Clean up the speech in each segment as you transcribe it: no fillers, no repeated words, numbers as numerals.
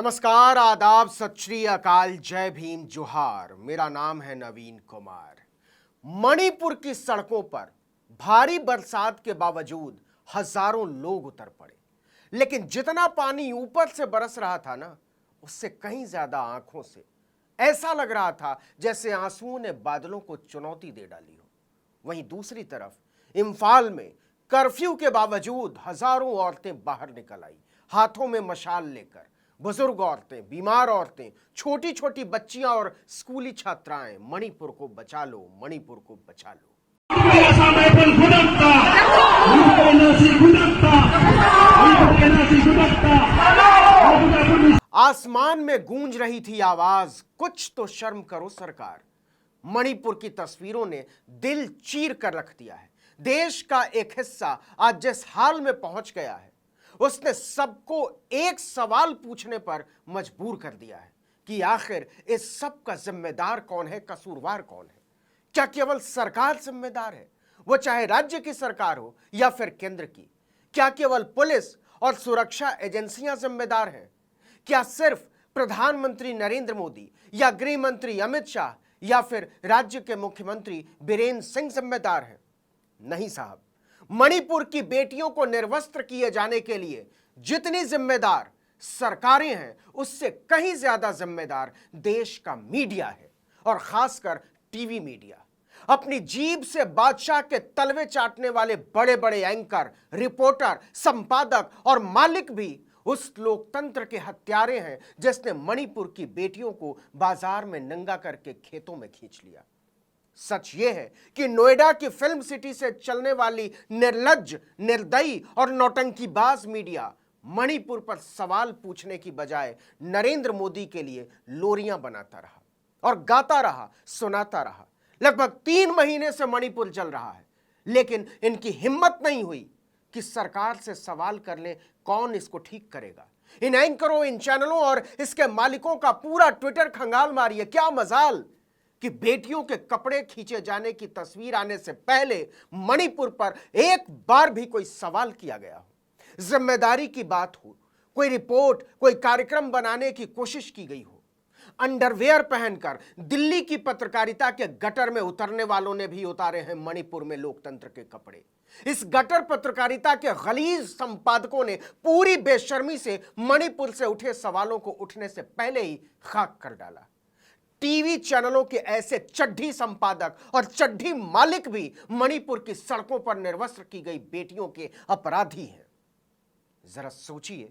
नमस्कार, आदाब, सत श्री अकाल, जय भीम, जोहार। मेरा नाम है नवीन कुमार। मणिपुर की सड़कों पर भारी बरसात के बावजूद हजारों लोग उतर पड़े, लेकिन जितना पानी ऊपर से बरस रहा था ना, उससे कहीं ज्यादा आंखों से ऐसा लग रहा था जैसे आंसुओं ने बादलों को चुनौती दे डाली हो। वहीं दूसरी तरफ इम्फाल में कर्फ्यू के बावजूद हजारों औरतें बाहर निकल आई, हाथों में मशाल लेकर। बुजुर्ग औरतें, बीमार औरतें, छोटी छोटी बच्चियां और स्कूली छात्राएं, मणिपुर को बचा लो, मणिपुर को बचा लो। आसमान में गूंज रही थी आवाज, कुछ तो शर्म करो सरकार। मणिपुर की तस्वीरों ने दिल चीर कर रख दिया है। देश का एक हिस्सा आज जिस हाल में पहुंच गया है, उसने सबको एक सवाल पूछने पर मजबूर कर दिया है कि आखिर इस सब का जिम्मेदार कौन है, कसूरवार कौन है। क्या केवल सरकार जिम्मेदार है, वो चाहे राज्य की सरकार हो या फिर केंद्र की? क्या केवल पुलिस और सुरक्षा एजेंसियां जिम्मेदार हैं? क्या सिर्फ प्रधानमंत्री नरेंद्र मोदी या गृह मंत्री अमित शाह या फिर राज्य के मुख्यमंत्री बीरेंद्र सिंह जिम्मेदार हैं? नहीं साहब, मणिपुर की बेटियों को निर्वस्त्र किए जाने के लिए जितनी जिम्मेदार सरकारें हैं, उससे कहीं ज्यादा जिम्मेदार देश का मीडिया है, और खासकर टीवी मीडिया। अपनी जीभ से बादशाह के तलवे चाटने वाले बड़े बड़े एंकर, रिपोर्टर, संपादक और मालिक भी उस लोकतंत्र के हत्यारे हैं जिसने मणिपुर की बेटियों को बाजार में नंगा करके खेतों में खींच लिया। सच यह है कि नोएडा की फिल्म सिटी से चलने वाली निर्लज्ज, निर्दयी और नौटंकीबाज मीडिया मणिपुर पर सवाल पूछने की बजाय नरेंद्र मोदी के लिए लोरियां बनाता रहा और गाता रहा, सुनाता रहा। लगभग 3 महीने से मणिपुर चल रहा है, लेकिन इनकी हिम्मत नहीं हुई कि सरकार से सवाल कर ले कौन इसको ठीक करेगा। इन एंकरों, इन चैनलों और इसके मालिकों का पूरा ट्विटर खंगाल मारिए। क्या मजाल कि बेटियों के कपड़े खींचे जाने की तस्वीर आने से पहले मणिपुर पर एक बार भी कोई सवाल किया गया हो, जिम्मेदारी की बात हो, कोई रिपोर्ट, कोई कार्यक्रम बनाने की कोशिश की गई हो। अंडरवेयर पहनकर दिल्ली की पत्रकारिता के गटर में उतरने वालों ने भी उतारे हैं मणिपुर में लोकतंत्र के कपड़े। इस गटर पत्रकारिता के गलीज संपादकों ने पूरी बेशर्मी से मणिपुर से उठे सवालों को उठने से पहले ही खाक कर डाला। टीवी चैनलों के ऐसे चड्ढी संपादक और चड्ढी मालिक भी मणिपुर की सड़कों पर निर्वस्त्र की गई बेटियों के अपराधी हैं। जरा सोचिए,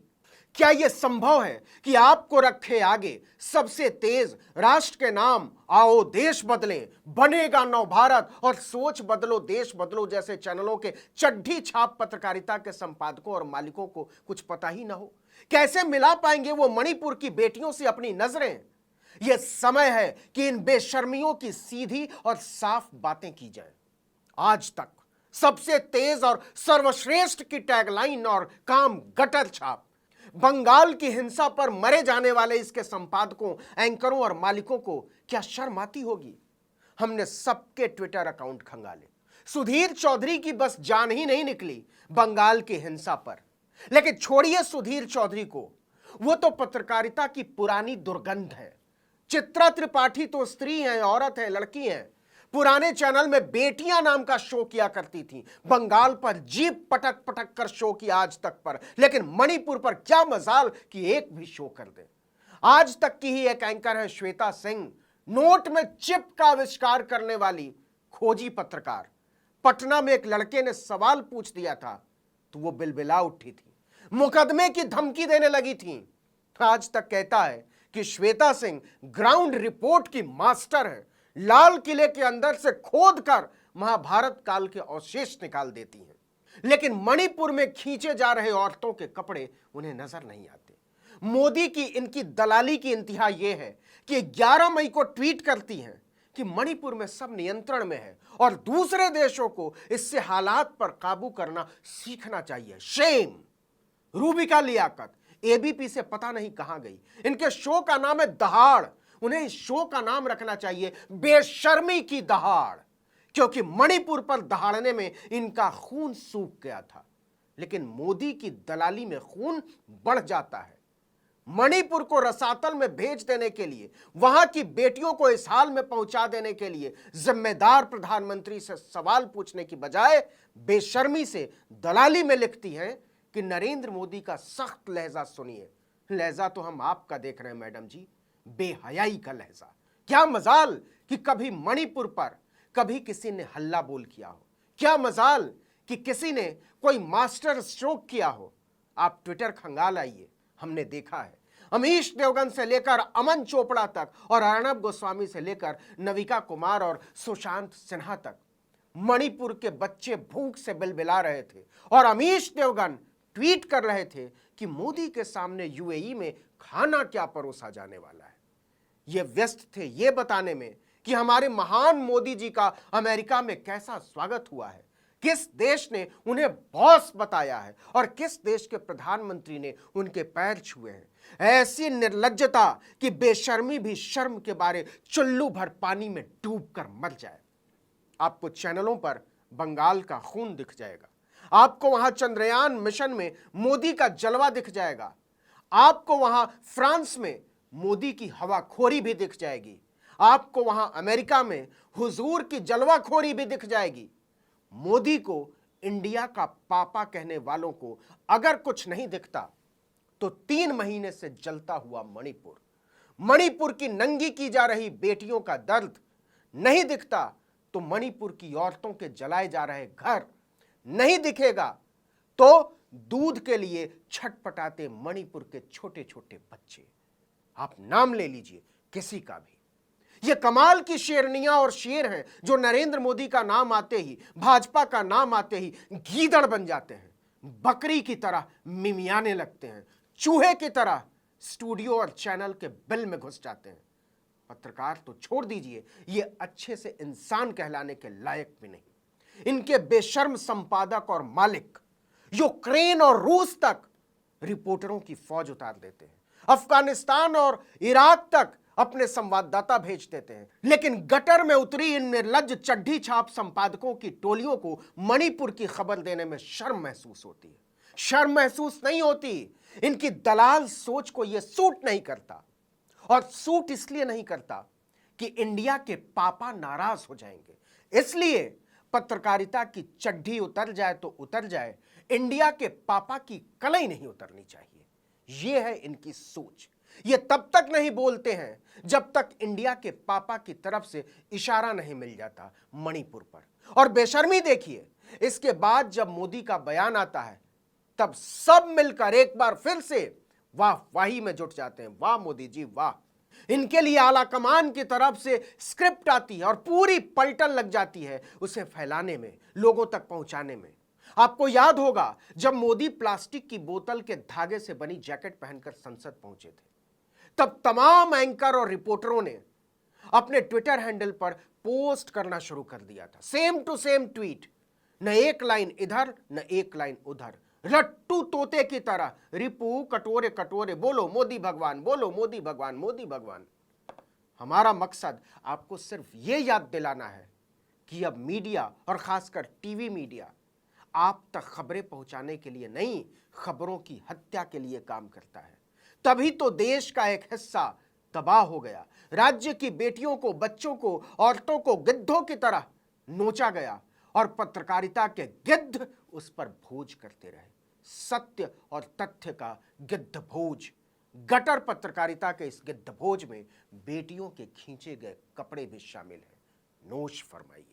क्या यह संभव है कि आपको रखे आगे सबसे तेज राष्ट्र के नाम, आओ देश बदलें, बनेगा नव भारत और सोच बदलो देश बदलो जैसे चैनलों के चड्ढी छाप पत्रकारिता के संपादकों और मालिकों को कुछ पता ही ना हो? कैसे मिला पाएंगे वो मणिपुर की बेटियों से अपनी नजरें? यह समय है कि इन बेशर्मियों की सीधी और साफ बातें की जाएं। आज तक सबसे तेज और सर्वश्रेष्ठ की टैगलाइन और काम गटर छाप। बंगाल की हिंसा पर मरे जाने वाले इसके संपादकों, एंकरों और मालिकों को क्या शर्म आती होगी? हमने सबके ट्विटर अकाउंट खंगाले। सुधीर चौधरी की बस जान ही नहीं निकली बंगाल की हिंसा पर। लेकिन छोड़िए सुधीर चौधरी को, वो तो पत्रकारिता की पुरानी दुर्गंध है। चित्रा त्रिपाठी तो स्त्री हैं, औरत है, लड़की हैं। पुराने चैनल में बेटियां नाम का शो किया करती थी। बंगाल पर जीप पटक पटक कर शो किया आज तक पर, लेकिन मणिपुर पर क्या मजाल कि एक भी शो कर दे। आज तक की ही एक एंकर है श्वेता सिंह, नोट में चिप का आविष्कार करने वाली खोजी पत्रकार। पटना में एक लड़के ने सवाल पूछ दिया था तो वो बिलबिला उठी थी, मुकदमे की धमकी देने लगी थी। आज तक कहता है कि श्वेता सिंह ग्राउंड रिपोर्ट की मास्टर है, लाल किले के अंदर से खोद कर महाभारत काल के अवशेष निकाल देती हैं। लेकिन मणिपुर में खींचे जा रहे औरतों के कपड़े उन्हें नजर नहीं आते। मोदी की इनकी दलाली की इंतहा यह है कि 11 मई को ट्वीट करती हैं कि मणिपुर में सब नियंत्रण में है और दूसरे देशों को इससे हालात पर काबू करना सीखना चाहिए। शेम। रूबिका लियाकत एबीपी से पता नहीं कहां गई। इनके शो का नाम है दहाड़। उन्हें इस शो का नाम रखना चाहिए बेशर्मी की दहाड़, क्योंकि मणिपुर पर दहाड़ने में इनका खून सूख गया था। लेकिन मोदी की दलाली में खून बढ़ जाता है। मणिपुर को रसातल में भेज देने के लिए, वहां की बेटियों को इस हाल में पहुंचा देने के लिए जिम्मेदार प्रधानमंत्री से सवाल पूछने की बजाय बेशर्मी से दलाली में लिखती हैं कि नरेंद्र मोदी का सख्त लहजा सुनिए। लहजा तो हम आपका देख रहे हैं मैडम जी, बेहयाई का लहजा। क्या मजाल कि कभी मणिपुर पर कभी किसी ने हल्ला बोल किया हो, क्या मजाल कि किसी ने कोई मास्टर स्ट्रोक किया हो। आप ट्विटर खंगाल आइए, हमने देखा है अमीश देवगन से लेकर अमन चोपड़ा तक और अर्णब गोस्वामी से लेकर नविका कुमार और सुशांत सिन्हा तक मणिपुर के बच्चे भूख से बिलबिला रहे थे और अमीश देवगन ट्वीट कर रहे थे कि मोदी के सामने यूएई में खाना क्या परोसा जाने वाला है। ये व्यस्त थे ये बताने में कि हमारे महान मोदी जी का अमेरिका में कैसा स्वागत हुआ है, किस देश ने उन्हें बॉस बताया है और किस देश के प्रधानमंत्री ने उनके पैर छुए हैं। ऐसी निर्लज्जता कि बेशर्मी भी शर्म के बारे चुल्लू भर पानी में डूबकर मर जाए। आपको चैनलों पर बंगाल का खून दिख जाएगा, आपको वहां चंद्रयान मिशन में मोदी का जलवा दिख जाएगा, आपको वहां फ्रांस में मोदी की हवाखोरी भी दिख जाएगी, आपको वहां अमेरिका में हुजूर की जलवाखोरी भी दिख जाएगी। मोदी को इंडिया का पापा कहने वालों को अगर कुछ नहीं दिखता तो 3 महीने से जलता हुआ मणिपुर की नंगी की जा रही बेटियों का दर्द नहीं दिखता तो मणिपुर की औरतों के जलाए जा रहे घर नहीं दिखेगा, तो दूध के लिए छटपटाते मणिपुर के छोटे छोटे बच्चे। आप नाम ले लीजिए किसी का भी। ये कमाल की शेरनियां और शेर हैं जो नरेंद्र मोदी का नाम आते ही, भाजपा का नाम आते ही गीदड़ बन जाते हैं, बकरी की तरह मिमियाने लगते हैं, चूहे की तरह स्टूडियो और चैनल के बिल में घुस जाते हैं। पत्रकार तो छोड़ दीजिए, ये अच्छे से इंसान कहलाने के लायक भी नहीं। इनके बेशर्म संपादक और मालिक यूक्रेन और रूस तक रिपोर्टरों की फौज उतार देते हैं, अफगानिस्तान और इराक तक अपने संवाददाता भेज देते हैं, लेकिन गटर में उतरी इन निर्लज्ज चड्ढी छाप संपादकों की टोलियों को मणिपुर की खबर देने में शर्म महसूस होती है। शर्म महसूस नहीं होती, इनकी दलाल सोच को यह सूट नहीं करता, और सूट इसलिए नहीं करता कि इंडिया के पापा नाराज हो जाएंगे। इसलिए पत्रकारिता की चड्ढी उतर जाए तो उतर जाए, इंडिया के पापा की कलई नहीं उतरनी चाहिए। यह है इनकी सोच। ये तब तक नहीं बोलते हैं जब तक इंडिया के पापा की तरफ से इशारा नहीं मिल जाता मणिपुर पर। और बेशर्मी देखिए, इसके बाद जब मोदी का बयान आता है तब सब मिलकर एक बार फिर से वाही में जुट जाते हैं। वाह मोदी जी वाह। इनके लिए आला कमान की तरफ से स्क्रिप्ट आती है और पूरी पलटन लग जाती है उसे फैलाने में, लोगों तक पहुंचाने में। आपको याद होगा जब मोदी प्लास्टिक की बोतल के धागे से बनी जैकेट पहनकर संसद पहुंचे थे, तब तमाम एंकर और रिपोर्टरों ने अपने ट्विटर हैंडल पर पोस्ट करना शुरू कर दिया था, सेम टू सेम ट्वीट, न एक लाइन इधर न एक लाइन उधर, रट्टू तोते की तरह, रिपू कटोरे कटोरे बोलो मोदी भगवान, बोलो मोदी भगवान, मोदी भगवान। हमारा मकसद आपको सिर्फ ये याद दिलाना है कि अब मीडिया और खासकर टीवी मीडिया आप तक खबरें पहुंचाने के लिए नहीं, खबरों की हत्या के लिए काम करता है। तभी तो देश का एक हिस्सा तबाह हो गया, राज्य की बेटियों को, बच्चों को, औरतों को गिद्धों की तरह नोचा गया और पत्रकारिता के गिद्ध उस पर भोज करते रहे। सत्य और तथ्य का गिद्ध भोज। गटर पत्रकारिता के इस गिद्ध भोज में बेटियों के खींचे गए कपड़े भी शामिल हैं। नोश फरमाइए।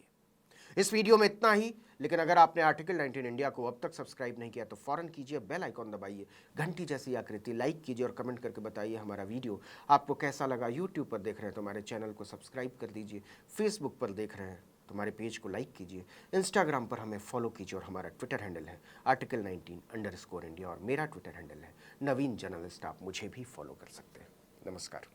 इस वीडियो में इतना ही, लेकिन अगर आपने आर्टिकल 19 इंडिया को अब तक सब्सक्राइब नहीं किया तो फौरन कीजिए, बेल आइकॉन दबाइए, घंटी जैसी आकृति लाइक कीजिए और कमेंट करके बताइए हमारा वीडियो आपको कैसा लगा। यूट्यूब पर देख रहे हैं तो हमारे चैनल को सब्सक्राइब कर दीजिए, फेसबुक पर देख रहे हैं तो हमारे पेज को लाइक कीजिए, इंस्टाग्राम पर हमें फॉलो कीजिए और हमारा ट्विटर हैंडल है article19_India और मेरा ट्विटर हैंडल है नवीन जर्नलिस्ट। आप मुझे भी फॉलो कर सकते हैं। नमस्कार।